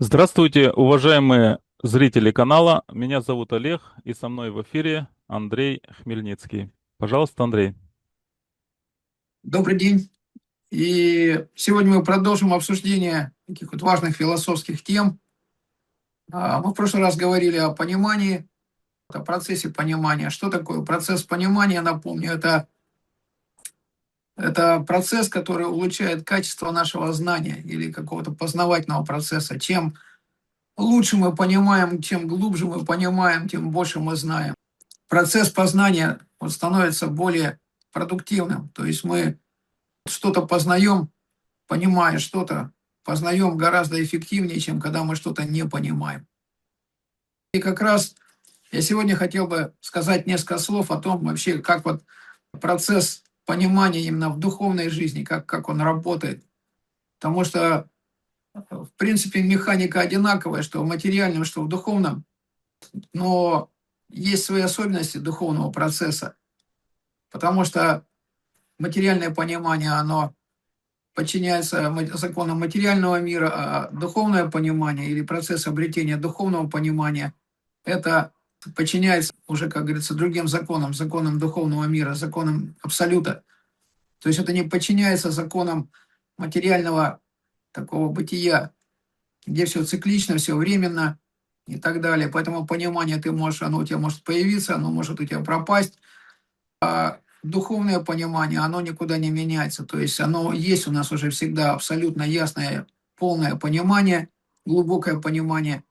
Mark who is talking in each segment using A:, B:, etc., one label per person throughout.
A: Здравствуйте, уважаемые зрители канала. Меня зовут Олег, и со мной в эфире Андрей Хмельницкий. Пожалуйста, Андрей.
B: Добрый день. И сегодня мы продолжим обсуждение таких вот важных философских тем. Мы в прошлый раз говорили о понимании, о процессе понимания. Что такое процесс понимания? Напомню, это процесс, который улучшает качество нашего знания или какого-то познавательного процесса. Чем лучше мы понимаем, чем глубже мы понимаем, тем больше мы знаем. Процесс познания вот становится более продуктивным. То есть мы что-то познаем, понимая что-то, познаем гораздо эффективнее, чем когда мы что-то не понимаем. И как раз я сегодня хотел бы сказать несколько слов о том вообще, как вот процесс понимания именно в духовной жизни, как он работает. Потому что, в принципе, механика одинаковая, что в материальном, что в духовном, но есть свои особенности духовного процесса, потому что материальное понимание, оно подчиняется законам материального мира, а духовное понимание или процесс обретения духовного понимания, это подчиняется уже, как говорится, другим законам, законам духовного мира, законам абсолюта. То есть это не подчиняется законам материального такого бытия, где все циклично, все временно и так далее. Поэтому понимание оно у тебя может появиться, оно может у тебя пропасть. А духовное понимание, оно никуда не меняется. То есть оно есть у нас уже всегда абсолютно ясное, полное понимание, глубокое понимание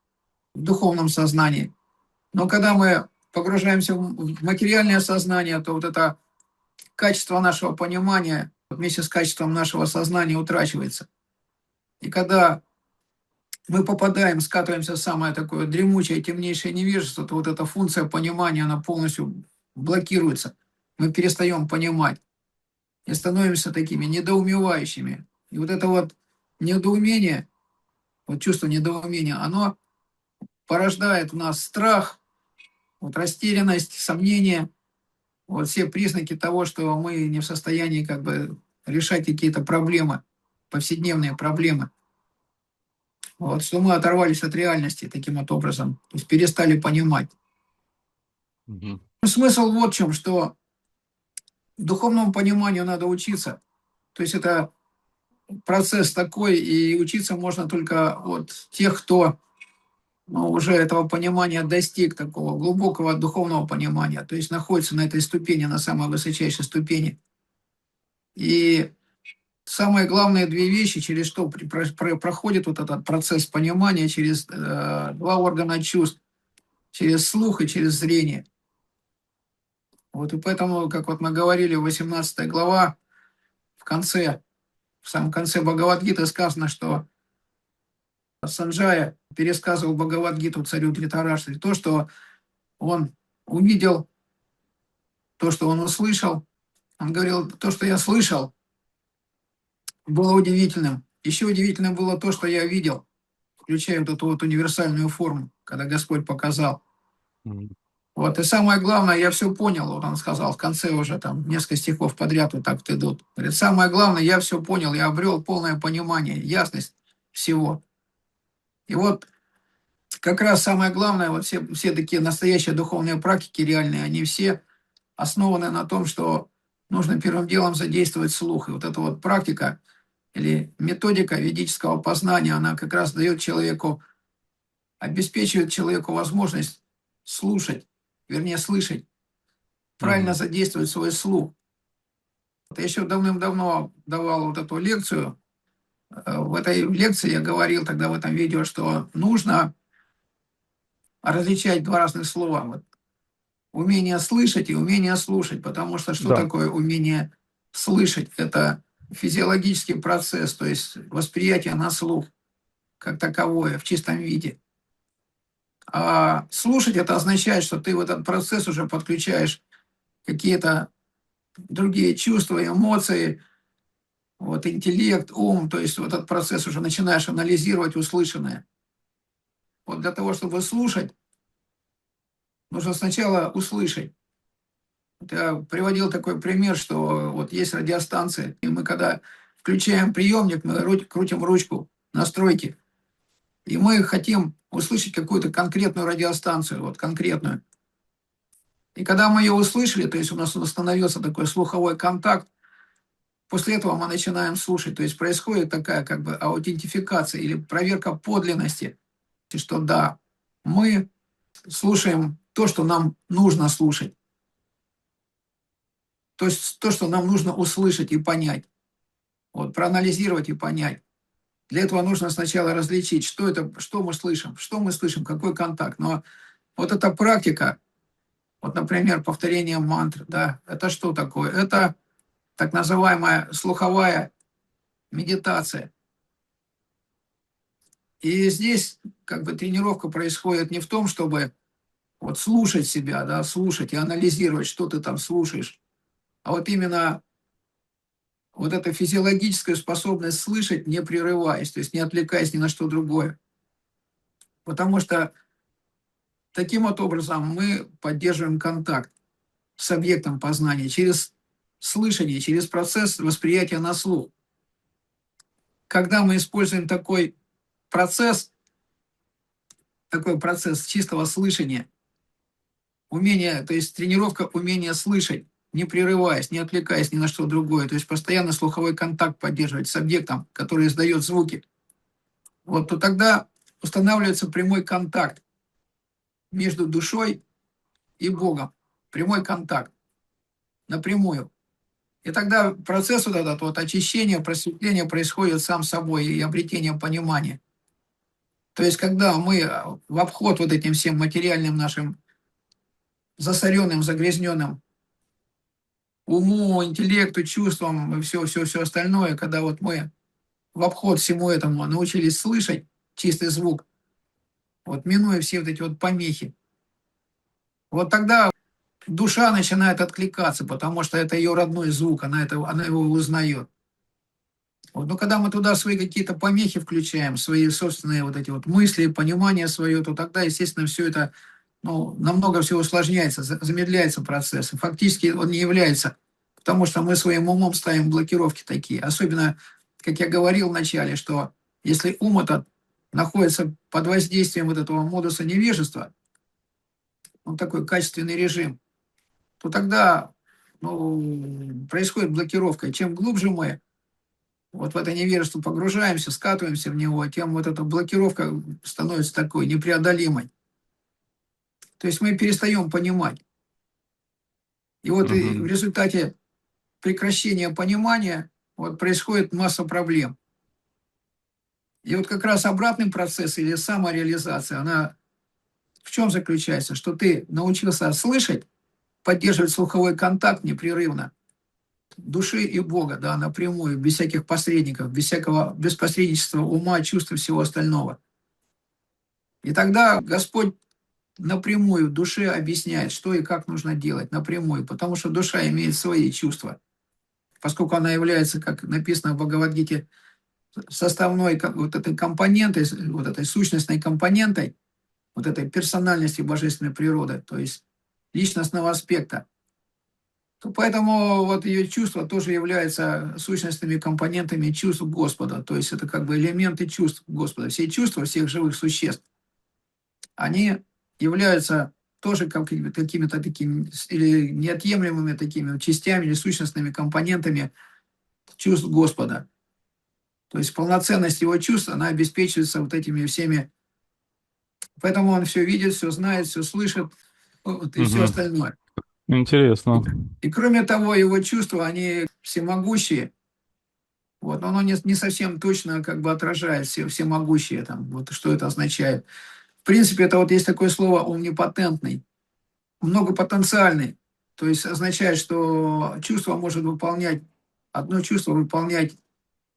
B: в духовном сознании. Но когда мы погружаемся в материальное сознание, то вот это качество нашего понимания вместе с качеством нашего сознания утрачивается. И когда мы попадаем, скатываемся в самое такое дремучее, темнейшее невежество, то вот эта функция понимания, она полностью блокируется. Мы перестаем понимать и становимся такими недоумевающими. И вот это вот недоумение, вот чувство недоумения, оно порождает в нас страх, вот растерянность, сомнение, вот все признаки того, что мы не в состоянии как бы решать какие-то проблемы, повседневные проблемы. Вот, что мы оторвались от реальности таким вот образом, то есть перестали понимать.
A: Мгм.
B: Смысл вот в чем, что духовному пониманию надо учиться. То есть это процесс такой, и учиться можно только от тех, кто уже этого понимания достиг, такого глубокого духовного понимания, то есть находится на этой ступени, на самой высочайшей ступени. И самые главные две вещи, через что проходит вот этот процесс понимания, через два органа чувств, через слух и через зрение. Вот и поэтому, как вот мы говорили, 18 глава, в самом конце Бхагавад-гиты сказано, что Санджая пересказывал Бхагавад-гиту царю Дритараштре. То, что он увидел, то, что он услышал. Он говорил, то, что я слышал, было удивительным. Еще удивительным было то, что я видел, включая вот эту вот универсальную форму, когда Господь показал.
A: Мгм.
B: Вот, и самое главное, я все понял, вот он сказал, в конце уже там несколько стихов подряд вот так вот идут. Говорит, самое главное, я все понял, я обрел полное понимание, ясность всего. И вот как раз самое главное, вот все такие настоящие духовные практики реальные, они все основаны на том, что нужно первым делом задействовать слух. И вот эта вот практика или методика ведического познания, она как раз дает человеку, обеспечивает человеку возможность слушать, вернее слышать, правильно
A: Мгм.
B: задействовать свой слух. Вот я еще давным-давно давал вот эту лекцию. В этой лекции я говорил тогда в этом видео, что нужно различать два разных слова. Вот умение слышать и умение слушать, потому что что
A: Да.
B: такое умение слышать? Это физиологический процесс, то есть восприятие на слух как таковое в чистом виде. А слушать это означает, что ты в этот процесс уже подключаешь какие-то другие чувства, эмоции, вот интеллект, ум, то есть в этот процесс уже начинаешь анализировать услышанное. Вот для того, чтобы слушать, нужно сначала услышать. Вот я приводил такой пример, что вот есть радиостанции, и мы когда включаем приемник, мы крутим ручку настройки, И мы хотим услышать какую-то конкретную радиостанцию, вот конкретную. И когда мы ее услышали, то есть у нас установился такой слуховой контакт, после этого мы начинаем слушать. То есть происходит такая как бы аутентификация или проверка подлинности, что да, мы слушаем то, что нам нужно слушать. То есть то, что нам нужно услышать и понять. Вот, проанализировать и понять. Для этого нужно сначала различить, что это, что мы слышим, какой контакт. Но вот эта практика, вот, например, повторение мантр, да, это что такое? Это так называемая слуховая медитация. И здесь как бы тренировка происходит не в том, чтобы вот слушать себя, да, слушать и анализировать, что ты там слушаешь, а вот именно вот эта физиологическая способность слышать, не прерываясь, то есть не отвлекаясь ни на что другое. Потому что таким вот образом мы поддерживаем контакт с объектом познания через слышание, через процесс восприятия на слух. Когда мы используем такой процесс чистого слышания, умение, то есть тренировка умения слышать, не прерываясь, не отвлекаясь ни на что другое, то есть постоянно слуховой контакт поддерживать с объектом, который издает звуки, вот, то тогда устанавливается прямой контакт между душой и Богом. Прямой контакт. Напрямую. И тогда процесс вот этот вот очищения, просветления происходит сам собой и обретение понимания. То есть когда мы в обход вот этим всем материальным нашим засоренным, загрязненным уму, интеллекту, чувствам и все остальное, когда вот мы в обход всему этому научились слышать чистый звук, вот минуя все вот эти вот помехи, вот тогда душа начинает откликаться, потому что это ее родной звук, она его узнает. Вот, но когда мы туда свои какие-то помехи включаем, свои собственные вот эти вот мысли, понимание свое, то тогда, естественно, все это намного всего усложняется, замедляется процесс. И фактически он не является, потому что мы своим умом ставим блокировки такие. Особенно, как я говорил вначале, что если ум этот находится под воздействием вот этого модуса невежества, он такой качественный режим, то тогда происходит блокировка. И чем глубже мы вот в это невежество погружаемся, скатываемся в него, тем вот эта блокировка становится такой непреодолимой. То есть мы перестаем понимать. И вот и в
A: Мгм.
B: результате прекращения понимания вот происходит масса проблем. И вот как раз обратный процесс или самореализация, она в чем заключается? Что ты научился слышать, поддерживать слуховой контакт непрерывно, души и Бога, да, напрямую, без всяких посредников, без посредничества ума, чувств и всего остального. И тогда Господь напрямую душе объясняет, что и как нужно делать, напрямую, потому что душа имеет свои чувства, поскольку она является, как написано в Бхагавад-гите, составной вот этой компонентой, вот этой сущностной компонентой, вот этой персональности божественной природы, то есть личностного аспекта, то поэтому вот ее чувства тоже являются сущностными компонентами чувств Господа, то есть это как бы элементы чувств Господа. Все чувства всех живых существ, они являются тоже какими-то такими или неотъемлемыми такими частями или сущностными компонентами чувств Господа. То есть полноценность его чувств, она обеспечивается вот этими всеми. Поэтому он все видит, все знает, все слышит, вот, и все
A: Мгм.
B: остальное. И,
A: Интересно.
B: и кроме того, его чувства, они всемогущие. Вот, но оно не совсем точно как бы отражает всемогущие, там, вот что это означает. В принципе, это вот есть такое слово «омнипотентный», многопотенциальный. То есть означает, что чувство может выполнять, одно чувство выполнять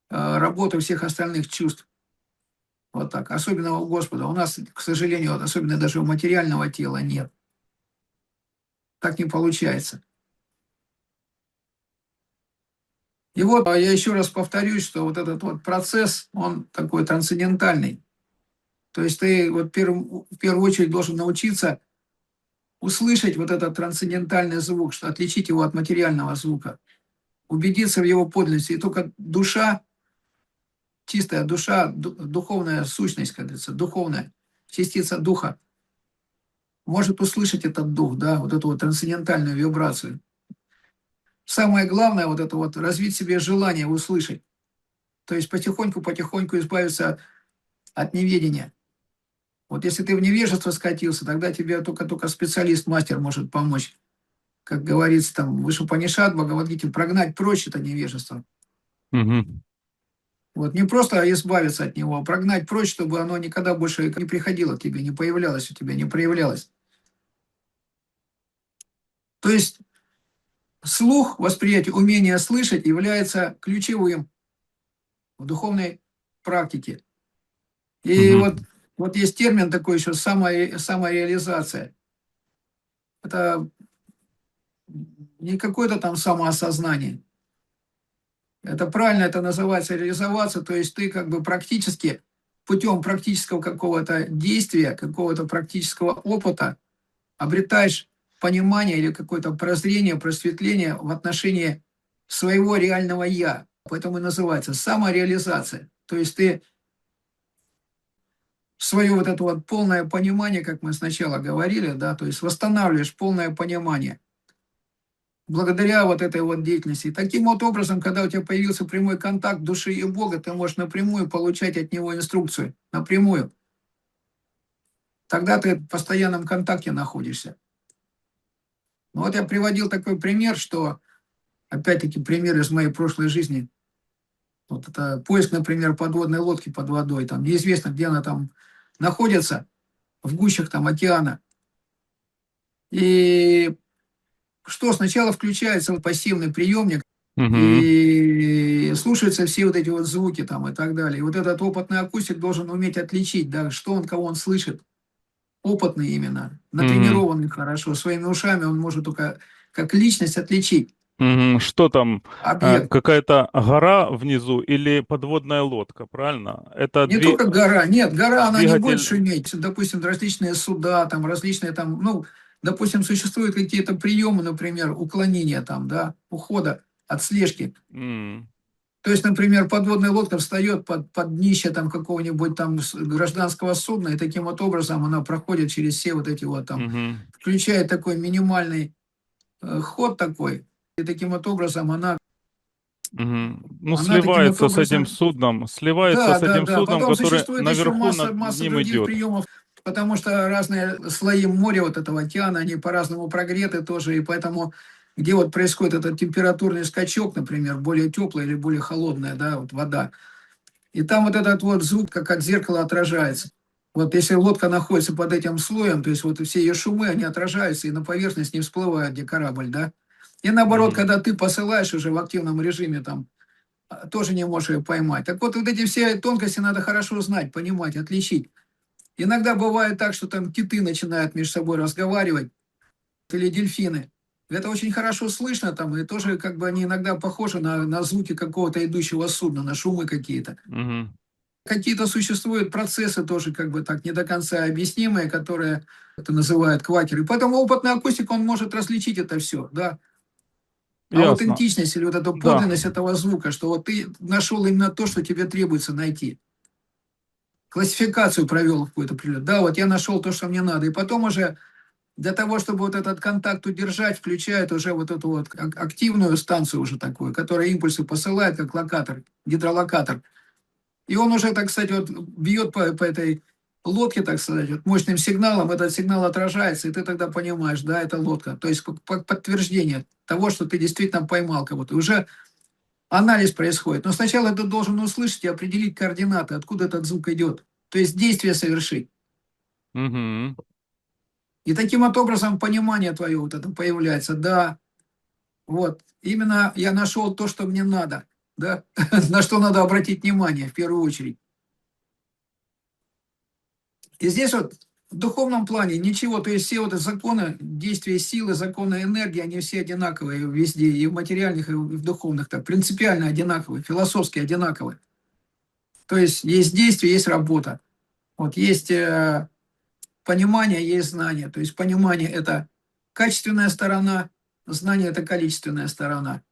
B: работу всех остальных чувств. Вот так. Особенно у Господа. У нас, к сожалению, вот особенно даже у материального тела нет. Так не получается. И вот я еще раз повторюсь, что вот этот вот процесс, он такой трансцендентальный. То есть ты вот в первую очередь должен научиться услышать вот этот трансцендентальный звук, что отличить его от материального звука, убедиться в его подлинности. И только душа чистая душа, духовная сущность, как говорится, духовная частица духа, может услышать этот дух, да, вот эту вот трансцендентальную вибрацию. Самое главное, вот это вот развить в себе желание услышать. То есть потихоньку избавиться от неведения. Вот если ты в невежество скатился, тогда тебе только специалист, мастер может помочь. Как говорится там, выше Панишат, Бхагавадгите, прогнать прочь это невежество.
A: Мгм.
B: Вот не просто избавиться от него, а прогнать прочь, чтобы оно никогда больше не приходило к тебе, не появлялось у тебя, не проявлялось. То есть слух, восприятие, умение слышать является ключевым в духовной практике. И
A: Мгм.
B: вот есть термин такой еще самореализация. Это не какое-то там самоосознание. Это правильно, это называется реализоваться, то есть ты как бы практически, путем практического какого-то действия, какого-то практического опыта обретаешь понимание или какое-то прозрение, просветление в отношении своего реального «я». Поэтому и называется самореализация. То есть ты свое вот это вот полное понимание, как мы сначала говорили, да, то есть восстанавливаешь полное понимание благодаря вот этой вот деятельности. И таким вот образом, когда у тебя появился прямой контакт души и Бога, ты можешь напрямую получать от него инструкцию, напрямую. Тогда ты в постоянном контакте находишься. Ну вот я приводил такой пример, что, опять-таки, пример из моей прошлой жизни. Вот это поиск, например, подводной лодки под водой. Там неизвестно, где она там находится, в гущах там океана. И что сначала включается вот пассивный приемник,
A: Мгм.
B: и слушаются все вот эти вот звуки там и так далее. И вот этот опытный акустик должен уметь отличить, да, что он, кого он слышит. Опытный именно,
A: Мгм.
B: натренированный хорошо. Своими ушами он может только как личность отличить
A: Мгм. Что там?
B: объект.
A: Какая-то гора внизу или подводная лодка, правильно? Это
B: Не только гора, нет, гора, она не будет
A: двигатель.
B: шуметь. Допустим, различные суда, там, различные там, ну, допустим, существуют какие-то приемы, например, уклонения там, да, ухода от слежки.
A: М.
B: То есть, например, подводная лодка встает под днище там какого-нибудь там гражданского судна, и таким вот образом она проходит через все вот эти вот там,
A: Мгм.
B: включает такой минимальный ход такой, и таким вот образом
A: Мгм. Ну,
B: она таким вот образом,
A: сливается
B: да,
A: с
B: да,
A: этим
B: да.
A: судном,
B: Потом
A: которое
B: существует еще
A: наверху над
B: масса
A: ним
B: других
A: идет.
B: приемов, потому что разные слои моря вот этого океана, они по-разному прогреты тоже, и поэтому где вот происходит этот температурный скачок, например, более теплая или более холодная, да, вот вода, и там вот этот вот звук, как от зеркала, отражается. Вот если лодка находится под этим слоем, то есть вот все ее шумы, они отражаются и на поверхность не всплывают, где корабль, да. И наоборот,
A: Мгм.
B: когда ты посылаешь уже в активном режиме, там, тоже не можешь ее поймать. Так вот эти все тонкости надо хорошо знать, понимать, отличить. Иногда бывает так, что там киты начинают между собой разговаривать, или дельфины. Это очень хорошо слышно там, и тоже как бы они иногда похожи на звуки какого-то идущего судна, на шумы какие-то.
A: Мгм.
B: Какие-то существуют процессы тоже как бы так не до конца объяснимые, которые это называют квакеры. Поэтому опытный акустик, он может различить это все, да.
A: Ясно.
B: Аутентичность или вот эту
A: Да.
B: подлинность этого звука, что вот ты нашел именно то, что тебе требуется найти. Классификацию провел какую-то определенную. Да, вот я нашел то, что мне надо. И потом уже для того, чтобы вот этот контакт удержать, включает уже вот эту вот активную станцию уже такую, которая импульсы посылает, как локатор, гидролокатор. И он уже, так сказать, вот бьет по этой лодке, так сказать, вот мощным сигналом, этот сигнал отражается, и ты тогда понимаешь, да, это лодка. То есть как подтверждение того, что ты действительно поймал кого-то. Уже анализ происходит. Но сначала ты должен услышать и определить координаты, откуда этот звук идет. То есть действие совершить.
A: Мгм.
B: И таким вот образом понимание твое вот это появляется. Да, вот, именно я нашел то, что мне надо. Да, на что надо обратить внимание в первую очередь. И здесь вот в духовном плане ничего, то есть все вот эти законы действия силы, законы энергии, они все одинаковые везде, и в материальных, и в духовных, так, принципиально одинаковые, философски одинаковые. То есть действие, есть работа. Вот есть понимание, есть знание. То есть понимание – это качественная сторона, знание – это количественная сторона.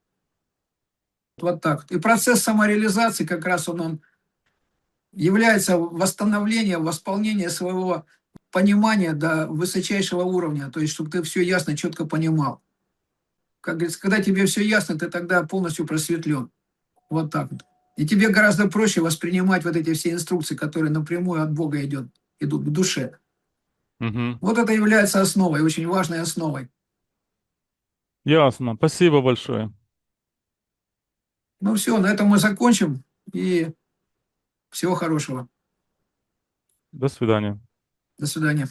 B: Вот так. И процесс самореализации как раз он является восстановление, восполнение своего понимания до высочайшего уровня, то есть чтобы ты все ясно, четко понимал. Как говорится, когда тебе все ясно, ты тогда полностью просветлен. Вот так вот. И тебе гораздо проще воспринимать вот эти все инструкции, которые напрямую от Бога идут к душе.
A: Мгм.
B: Вот это является основой, очень важной основой.
A: Ясно. Спасибо большое.
B: Ну все, на этом мы закончим. И всего хорошего.
A: До свидания.
B: До свидания.